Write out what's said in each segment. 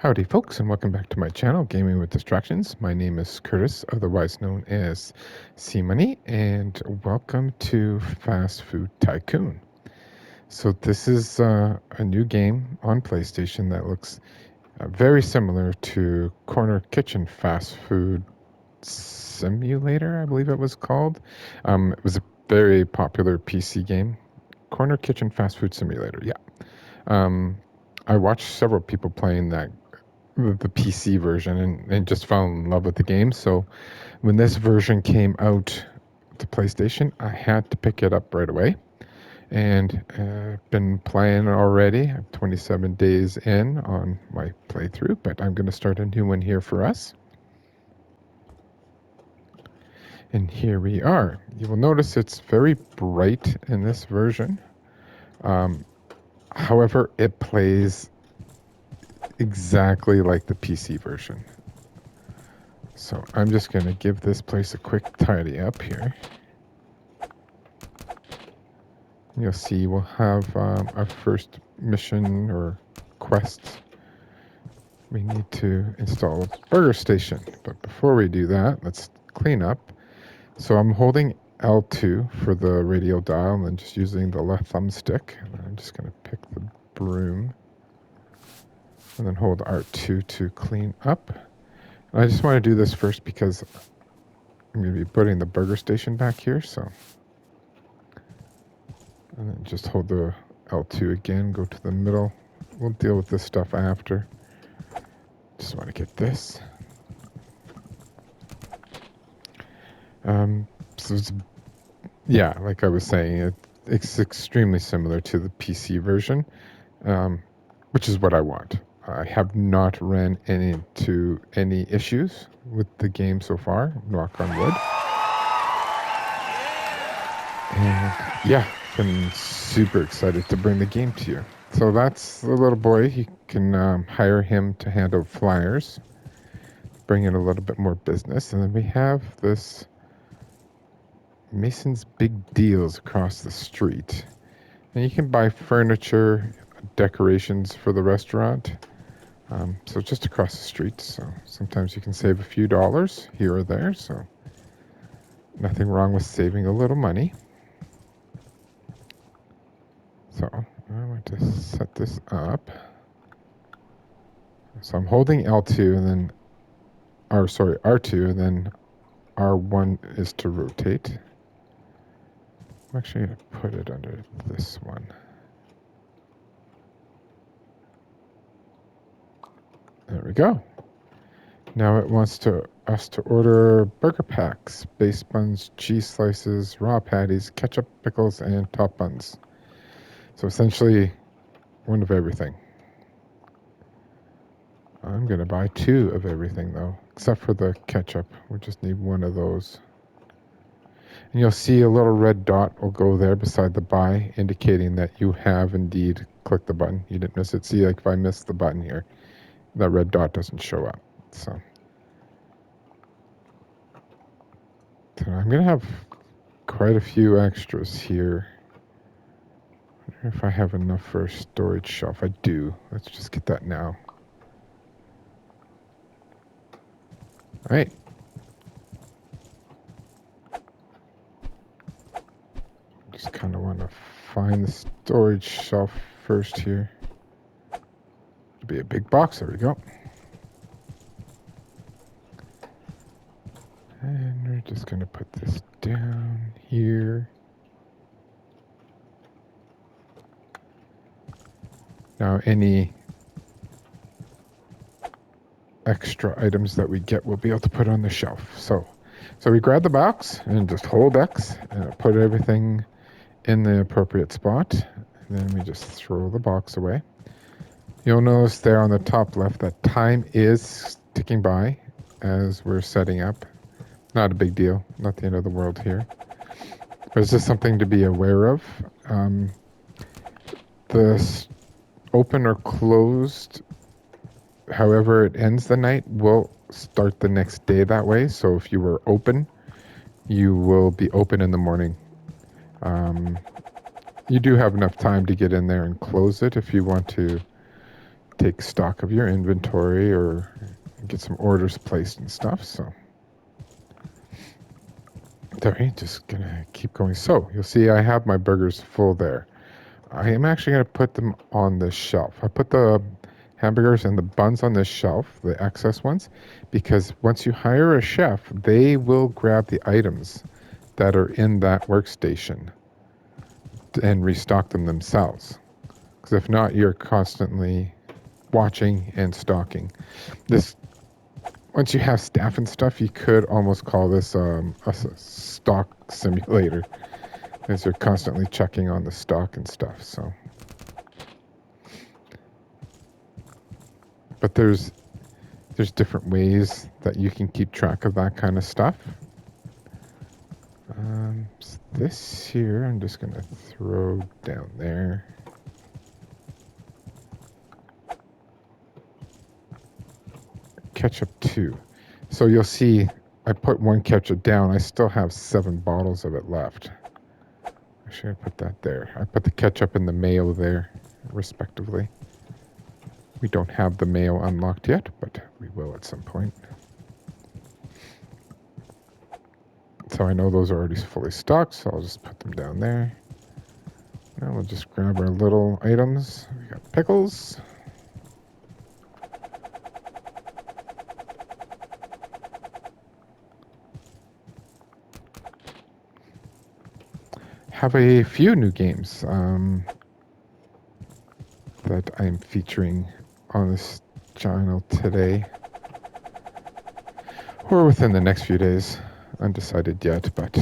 Howdy folks, and welcome back to my channel, Gaming with Distractions. My name is Curtis, otherwise known as C-Money, and welcome to Fast Food Tycoon. So this is a new game on PlayStation that looks very similar to Corner Kitchen Fast Food Simulator, I believe it was called. It was a very popular PC game. Corner Kitchen Fast Food Simulator, yeah. I watched several people playing the PC version and just fell in love with the game. So when this version came out to PlayStation, I had to pick it up right away. And been playing already. I'm 27 days in on my playthrough, but I'm going to start a new one here for us. And here we are. You will notice it's very bright in this version. However, it plays exactly like the PC version. So I'm just going to give this place a quick tidy up here. You'll see we'll have our first mission or quest. We need to install a burger station. But before we do that, let's clean up. So I'm holding L2 for the radio dial and just using the left thumbstick. I'm just going to pick the broom and then hold R2 to clean up. I just want to do this first because I'm going to be putting the burger station back here. So, and then just hold the L2 again, go to the middle. We'll deal with this stuff after. Just want to get this. So it's, yeah, like I was saying, it's extremely similar to the PC version, which is what I want. I have not ran into any issues with the game so far, knock on wood. And yeah, been super excited to bring the game to you. So that's the little boy. You can hire him to hand out flyers, bring in a little bit more business. And then we have this Mason's Big Deals across the street. And you can buy furniture, decorations for the restaurant. So just across the street. So sometimes you can save a few dollars here or there. So nothing wrong with saving a little money. So I want to set this up. So I'm holding L2 and then, R2, and then R1 is to rotate. I'm actually going to put it under this one. There we go. Now it wants us to order burger packs, base buns, cheese slices, raw patties, ketchup, pickles, and top buns. So essentially, one of everything. I'm going to buy 2 of everything, though, except for the ketchup. We just need 1 of those. And you'll see a little red dot will go there beside the buy, indicating that you have indeed clicked the button. You didn't miss it. See, like if I miss the button here, that red dot doesn't show up. So I'm going to have quite a few extras here. I wonder if I have enough for a storage shelf. I do. Let's just get that now. All right. Just kind of want to find the storage shelf first here. It'll be a big box. There we go. And we're just going to put this down here. Now, any extra items that we get, we'll be able to put on the shelf. So we grab the box and just hold X and put everything in the appropriate spot. And then we just throw the box away. You'll notice there on the top left that time is ticking by as we're setting up. Not a big deal. Not the end of the world here. But it's just something to be aware of. The open or closed, however it ends the night, will start the next day that way. So if you were open, you will be open in the morning. You do have enough time to get in there and close it if you want to take stock of your inventory or get some orders placed and stuff. So there, just gonna keep going. So you'll see I have my burgers full there. I am actually gonna put them on this shelf. I put the hamburgers and the buns on this shelf, the excess ones, because once you hire a chef, they will grab the items that are in that workstation and restock them themselves. Because if not, you're constantly watching and stocking. This, once you have staff and stuff, you could almost call this a stock simulator, as you're constantly checking on the stock and stuff. So, but there's different ways that you can keep track of that kind of stuff. This here, I'm just gonna throw down there. Ketchup 2. So you'll see I put one ketchup down. I still have 7 bottles of it left. I should have put that there. I put the ketchup and the mayo there, respectively. We don't have the mayo unlocked yet, but we will at some point. So I know those are already fully stocked, so I'll just put them down there. Now we'll just grab our little items. We got pickles. Have a few new games that I'm featuring on this channel today, or within the next few days. Undecided yet, but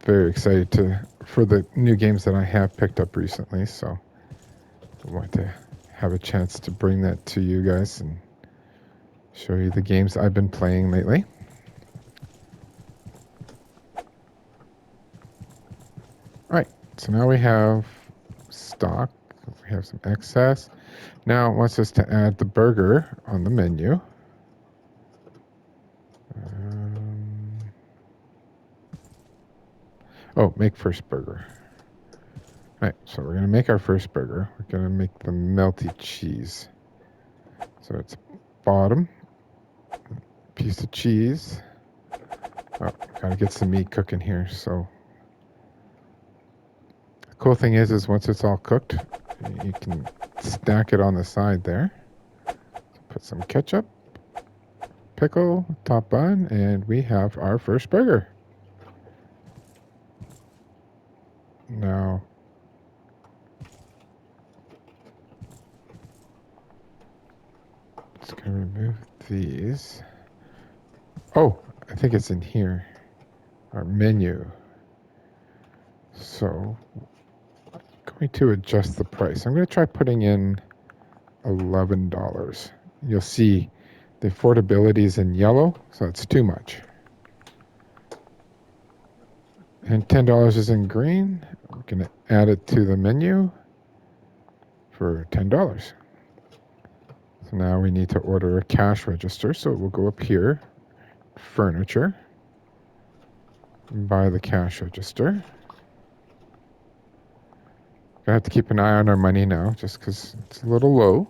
very excited for the new games that I have picked up recently. So I want to have a chance to bring that to you guys and show you the games I've been playing lately. All right, so now we have stock. We have some excess. Now it wants us to add the burger on the menu. Make first burger. All right, so we're going to make our first burger. We're going to make the melty cheese. So it's bottom, piece of cheese. Oh, gotta get some meat cooking here. So the cool thing is once it's all cooked, you can stack it on the side there. Put some ketchup, pickle, top bun, and we have our first burger. Now, just gonna remove these. Oh, I think it's in here, our menu. So, going to adjust the price. I'm going to try putting in $11. You'll see the affordability is in yellow, so it's too much. And $10 is in green. We're going to add it to the menu for $10. So now we need to order a cash register. So we'll go up here, furniture, buy the cash register. I have to keep an eye on our money now just because it's a little low.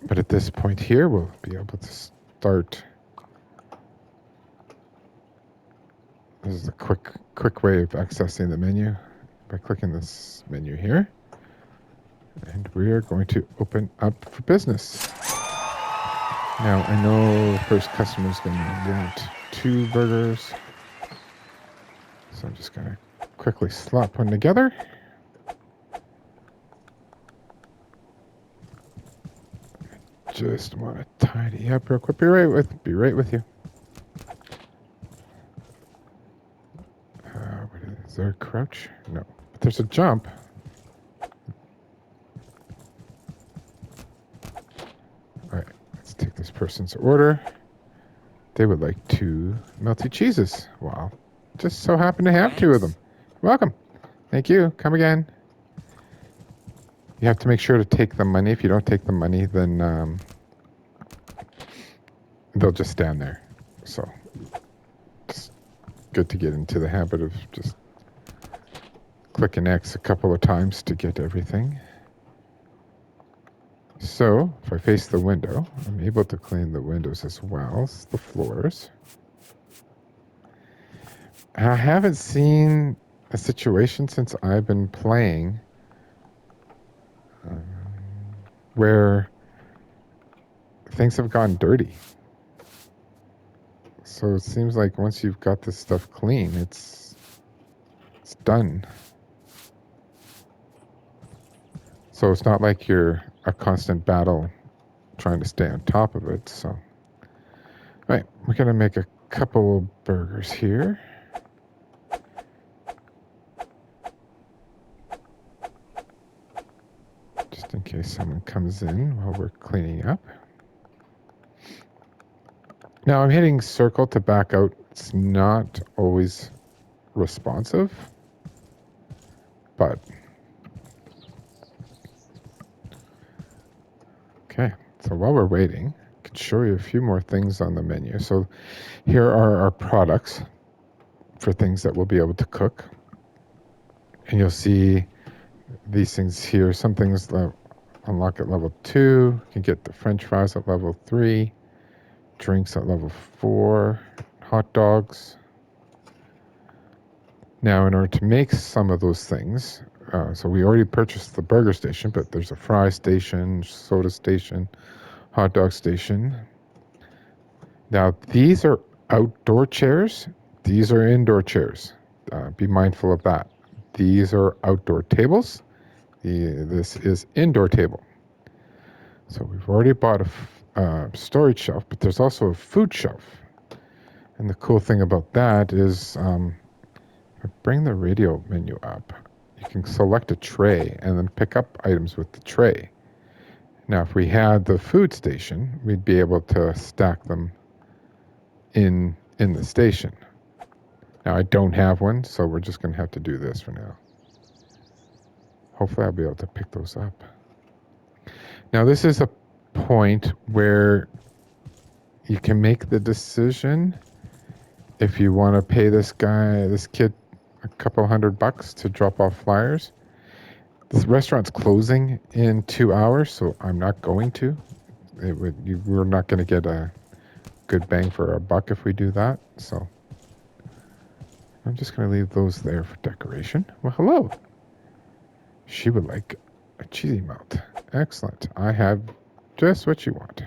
But at this point here, we'll be able to start. This is a quick way of accessing the menu by clicking this menu here. And we are going to open up for business. Now, I know the first customer is going to want 2 burgers. So I'm just going to quickly slap one together. Just want to tidy up real quick. Be right with you. Is there a crouch? No. But there's a jump. All right. Let's take this person's order. They would like 2 melty cheeses. Wow. Just so happen to have 2 of them. Welcome. Thank you. Come again. You have to make sure to take the money. If you don't take the money, then they'll just stand there. So it's good to get into the habit of just clicking X a couple of times to get everything. So if I face the window, I'm able to clean the windows as well as the floors. I haven't seen a situation since I've been playing where things have gotten dirty. So it seems like once you've got this stuff clean, it's done. So it's not like you're a constant battle trying to stay on top of it. So, all right, we're gonna make a couple of burgers here. Just in case someone comes in while we're cleaning up. Now I'm hitting circle to back out. It's not always responsive, but okay. So while we're waiting, I can show you a few more things on the menu. So here are our products for things that we'll be able to cook. And you'll see these things here. Some things unlock at level 2. You can get the French fries at level 3. Drinks at level 4. Hot dogs. Now, in order to make some of those things, so we already purchased the burger station, but there's a fry station, soda station, hot dog station. Now, these are outdoor chairs. These are indoor chairs. Be mindful of that. These are outdoor tables. This is indoor table. So we've already bought a storage shelf, but there's also a food shelf. And the cool thing about that is, bring the radio menu up. You can select a tray and then pick up items with the tray. Now, if we had the food station, we'd be able to stack them in the station. Now, I don't have one, so we're just going to have to do this for now. Hopefully, I'll be able to pick those up. Now, this is a point where you can make the decision if you want to pay this kid, a couple $100 to drop off flyers. This restaurant's closing in 2 hours, so I'm not going to. We're not going to get a good bang for our buck if we do that. So I'm just going to leave those there for decoration. Well, hello. She would like a cheesy melt. Excellent. I have just what you want.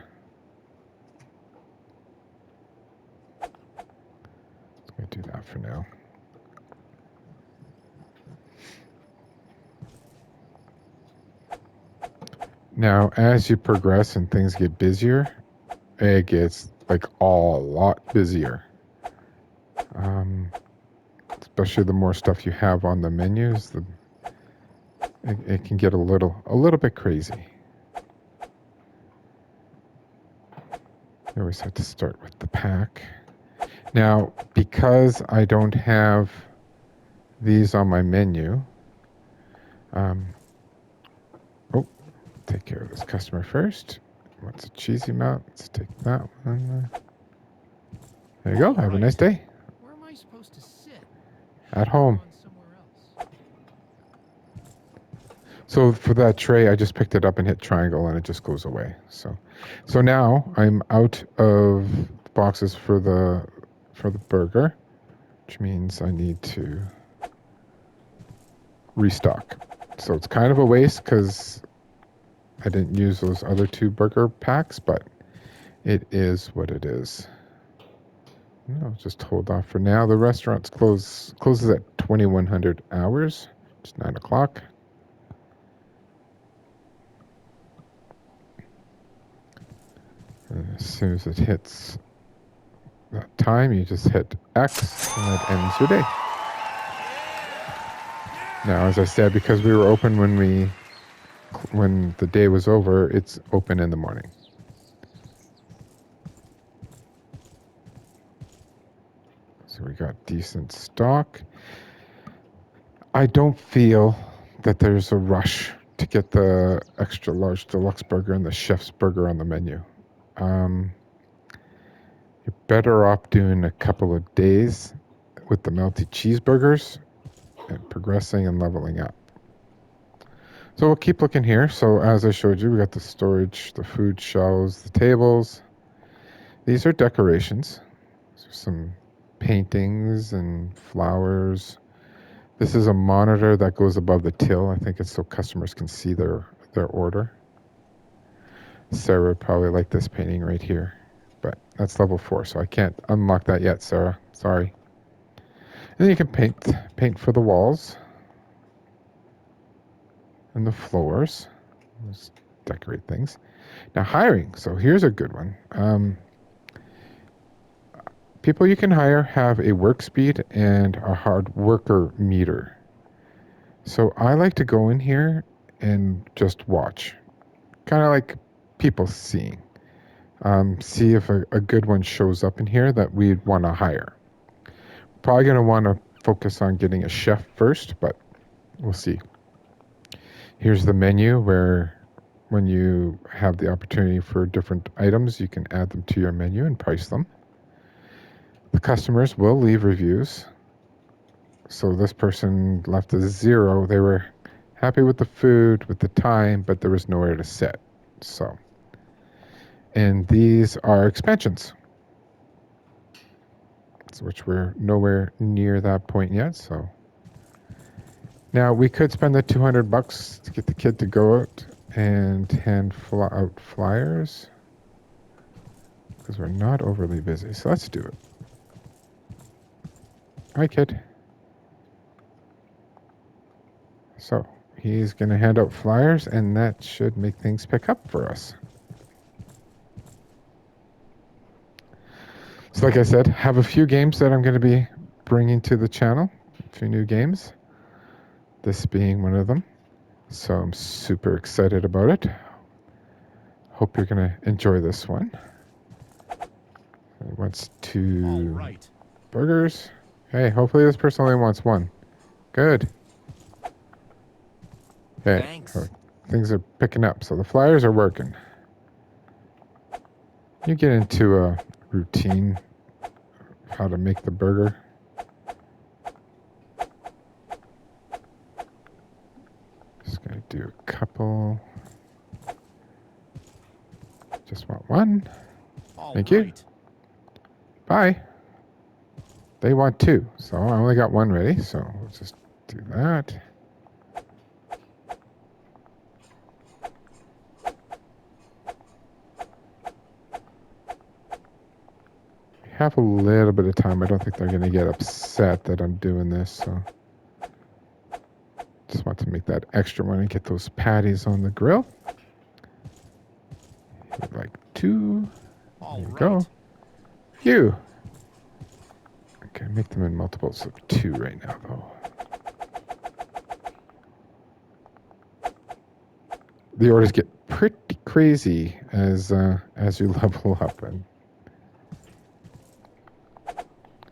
I'm going to do that for now. Now, as you progress and things get busier, it gets like a lot busier. Especially the more stuff you have on the menus, it can get a little bit crazy. You always have to start with the pack. Now, because I don't have these on my menu, take care of this customer first. What's a cheesy melt? Let's take that one. There you go. Have a nice day. Where am I supposed to sit? At home. So for that tray, I just picked it up and hit triangle, and it just goes away. So now I'm out of boxes for the burger, which means I need to restock. So it's kind of a waste because I didn't use those other 2 burger packs, but it is what it is. I'll just hold off for now. The restaurant's closes at 2100 hours. It's 9 o'clock. And as soon as it hits that time, you just hit X, and that ends your day. Now, as I said, because we were open when the day was over, it's open in the morning. So we got decent stock. I don't feel that there's a rush to get the extra large deluxe burger and the chef's burger on the menu. You're better off doing a couple of days with the melty cheeseburgers and progressing and leveling up. So we'll keep looking here. So as I showed you, we got the storage, the food shelves, the tables. These are decorations. So some paintings and flowers. This is a monitor that goes above the till. I think it's so customers can see their order. Sarah would probably like this painting right here, but that's level 4, so I can't unlock that yet, Sarah. Sorry. And then you can paint for the walls and the floors. Just decorate things. Now hiring. So here's a good one. People you can hire have a work speed and a hard worker meter. So I like to go in here and just watch, kind of like people seeing. See if a good one shows up in here that we'd want to hire. Probably going to want to focus on getting a chef first, but we'll see. Here's the menu where when you have the opportunity for different items, you can add them to your menu and price them. The customers will leave reviews. So this person left a 0. They were happy with the food, with the time, but there was nowhere to sit. So, and these are expansions, which we're nowhere near that point yet. So now we could spend the $200 to get the kid to go out and hand out flyers because we're not overly busy. So let's do it. Hi, kid. So he's going to hand out flyers, and that should make things pick up for us. So like I said, have a few games that I'm going to be bringing to the channel, a few new games, this being one of them. So I'm super excited about it. Hope you're going to enjoy this one. He wants 2 burgers. Hey, hopefully this person only wants 1. Good. Okay, Thanks. things are picking up, so the flyers are working. You get into a routine of how to make the burger. Just gonna do a couple. Just want 1. Thank you. Bye. They want 2, so I only got 1 ready, so we'll just do that. We have a little bit of time. I don't think they're going to get upset that I'm doing this, so just want to make that extra one and get those patties on the grill. Like 2. There you go. Phew. Okay, make them in multiples of 2 right now, though. The orders get pretty crazy as you level up, and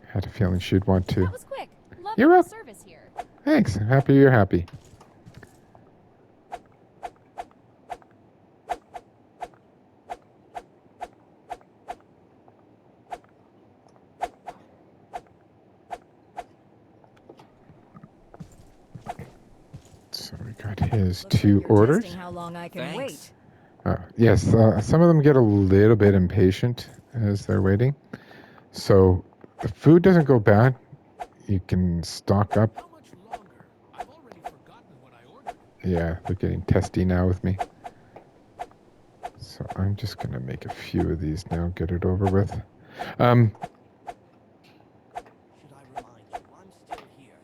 had a feeling she'd want to. That was quick. Love You're up. service here. Thanks. I'm happy you're happy. So we got his 2 orders. How long I can wait. Yes, some of them get a little bit impatient as they're waiting. So the food doesn't go bad. You can stock up. How much longer? I've already forgotten what I ordered. Yeah, they're getting testy now with me. So I'm just going to make a few of these now, get it over with. Should I remind you, I'm still here.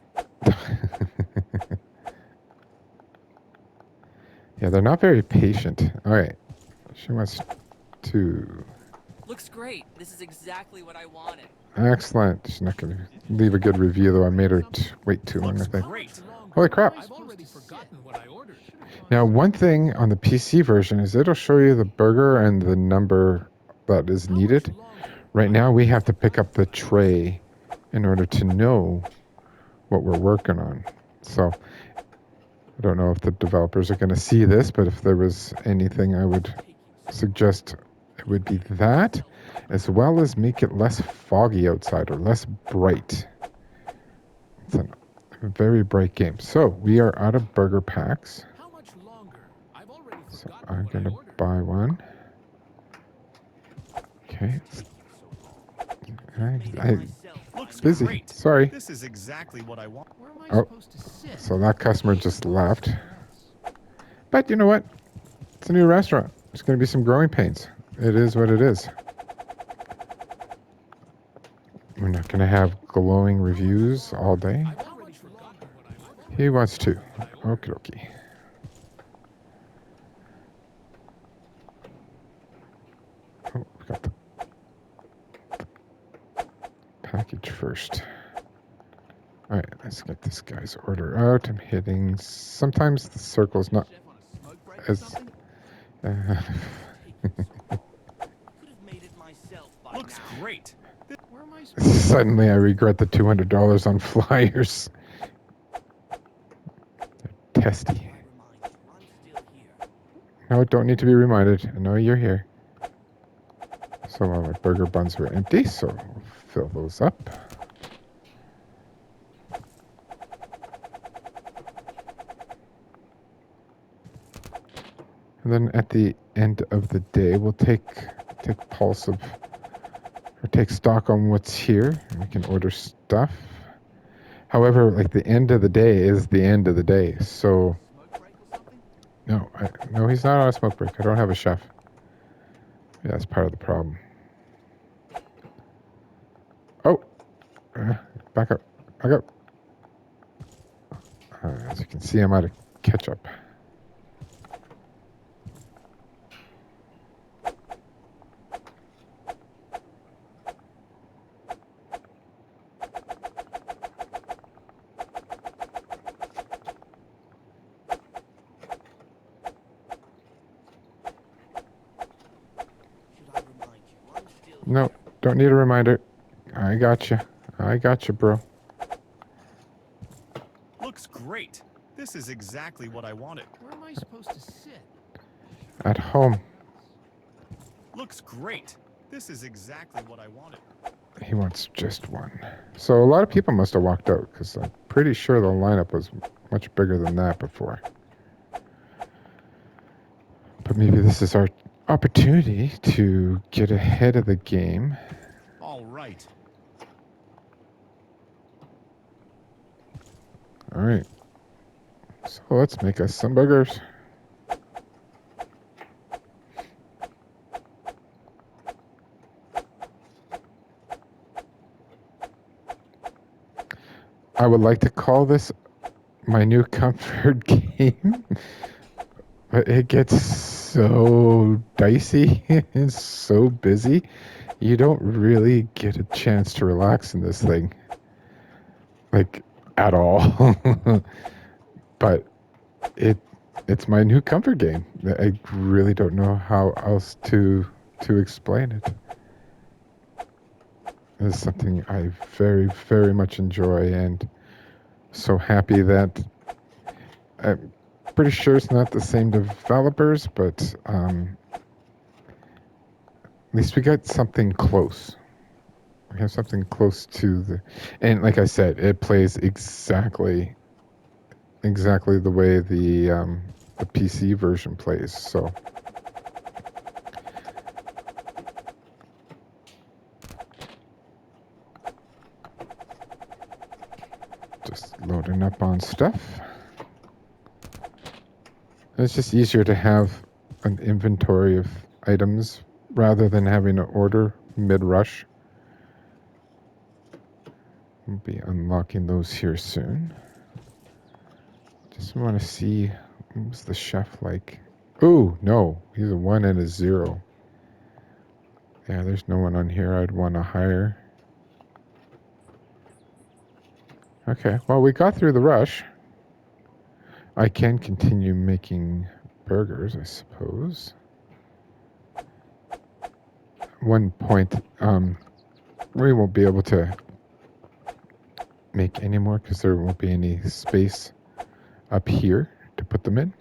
Yeah, they're not very patient. All right. She wants 2. Looks great. This is exactly what I wanted. Excellent. She's not going to leave a good review, though. I made her wait too long, I think. Holy crap. I've already forgotten what I ordered. Now, one thing on the PC version is it'll show you the burger and the number that is needed. Right now, we have to pick up the tray in order to know what we're working on. So I don't know if the developers are going to see this, but if there was anything I would suggest, it would be that, as well as make it less foggy outside or less bright. It's a very bright game. So we are out of burger packs. How much longer? So forgotten I'm what I gonna ordered. buy one. Okay. Made it I myself by Looks now. busy. great. Sorry. This is exactly what I want. Where am I Oh, supposed to sit? so that customer just left. Somewhere else. But you know what? It's a new restaurant. There's going to be some growing pains. It is what it is. We're not going to have glowing reviews all day. I've already forgotten what I ordered. He wants to. What I ordered. Okie dokie. Oh, we got the package first. All right, let's get this guy's order out. I'm hitting. Sometimes the circle's not Chef on a smoke break or as. something? Could have made it myself by Looks now. great. Where am I supposed to Suddenly, I regret the $200 on flyers. They're testy. I remind you, I'm still here. No, don't need to be reminded. I know you're here. So my burger buns were empty, so we'll fill those up. And then at the end of the day, we'll take pulse of, or take stock on what's here. And we can order stuff. However, like the end of the day is the end of the day. So smoke break or something? no, he's not on a smoke break. I don't have a chef. Yeah, that's part of the problem. Oh, back up. As you can see, I'm out of ketchup. Should I remind you, I'm still No, here. don't need a reminder. I got you, bro. Looks great. This is exactly what I wanted. Where am I supposed to sit? At home. Looks great. This is exactly what I wanted. He wants just one. So a lot of people must have walked out because I'm pretty sure the lineup was much bigger than that before. But maybe this is our opportunity to get ahead of the game. All right. All right. So let's make us some burgers. I would like to call this my new comfort game, but it gets so dicey and so busy. You don't really get a chance to relax in this thing, like at all. But it's my new comfort game. I really don't know how else to explain it. It's something I very, very much enjoy, and so happy that I'm pretty sure it's not the same developers, but at least we got something close. We have something close to the, and like I said, it plays exactly the way the PC version plays. So just loading up on stuff. It's just easier to have an inventory of items rather than having to order mid-rush. We'll be unlocking those here soon. Just want to see, what's the chef like? Oh, no, he's a 1 and a 0. Yeah, there's no one on here I'd want to hire. Okay, well, we got through the rush. I can continue making burgers, I suppose. One point, we won't be able to make any more because there won't be any space up here to put them in.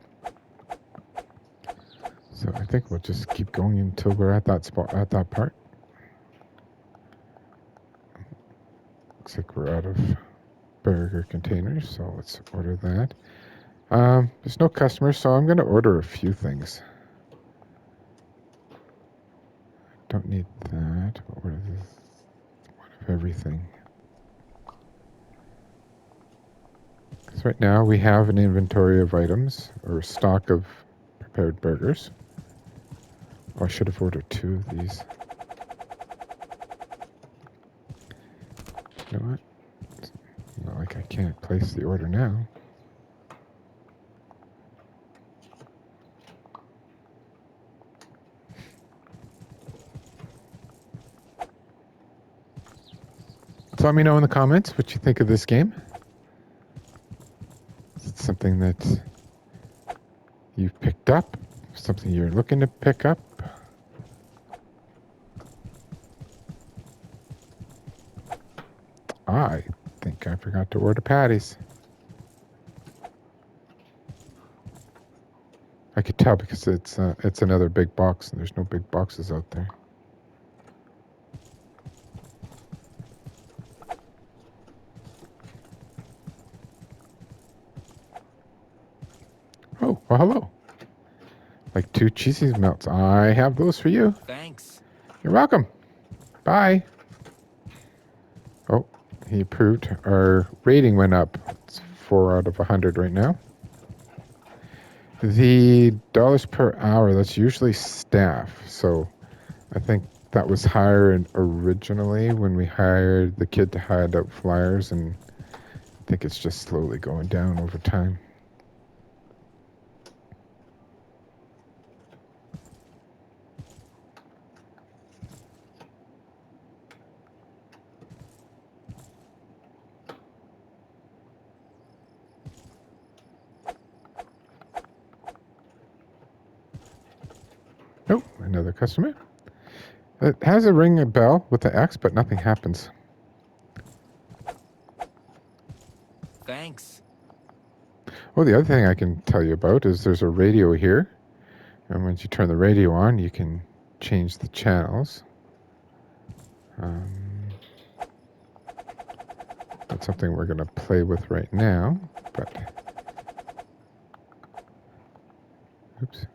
So I think we'll just keep going until we're at that spot, at that part. Looks like we're out of burger containers, so let's order that. There's no customers, so I'm going to order a few things. Don't need that. What is this? One of everything. Because right now we have an inventory of items, or stock of prepared burgers. Oh, I should have ordered 2 of these. You know what? It's not like I can't place the order now. So let me know in the comments what you think of this game. Is it something that you've picked up? Something you're looking to pick up? I think I forgot to order patties. I could tell because it's another big box and there's no big boxes out there. Oh, well, hello. Like 2 cheesy melts. I have those for you. Thanks. You're welcome. Bye. Oh, he approved. Our rating went up. It's 4 out of 100 right now. The dollars per hour, that's usually staff. So I think that was higher originally when we hired the kid to hand out flyers, and I think it's just slowly going down over time. Oh, another customer. It has a ring a bell with the X, but nothing happens. Thanks. Oh, the other thing I can tell you about is there's a radio here. And once you turn the radio on, you can change the channels. That's something we're going to play with right now, but... Oops.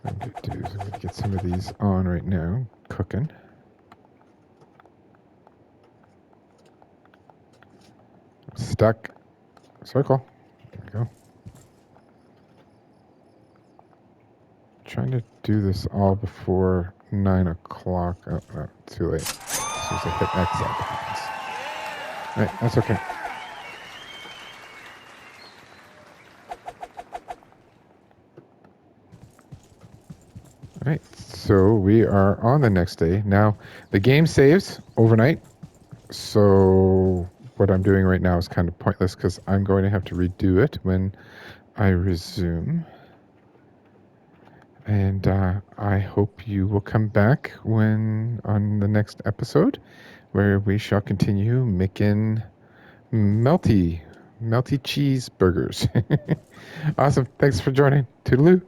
What I'm going to do is I'm going to get some of these on right now, cooking. Stuck. Circle. There we go. Trying to do this all before 9 o'clock. Oh, no, too late. As soon as I hit X, that happens. Right, that's okay. All right, so we are on the next day. Now, the game saves overnight, so what I'm doing right now is kind of pointless because I'm going to have to redo it when I resume. And I hope you will come back when on the next episode where we shall continue making melty cheeseburgers. Awesome. Thanks for joining. Toodaloo.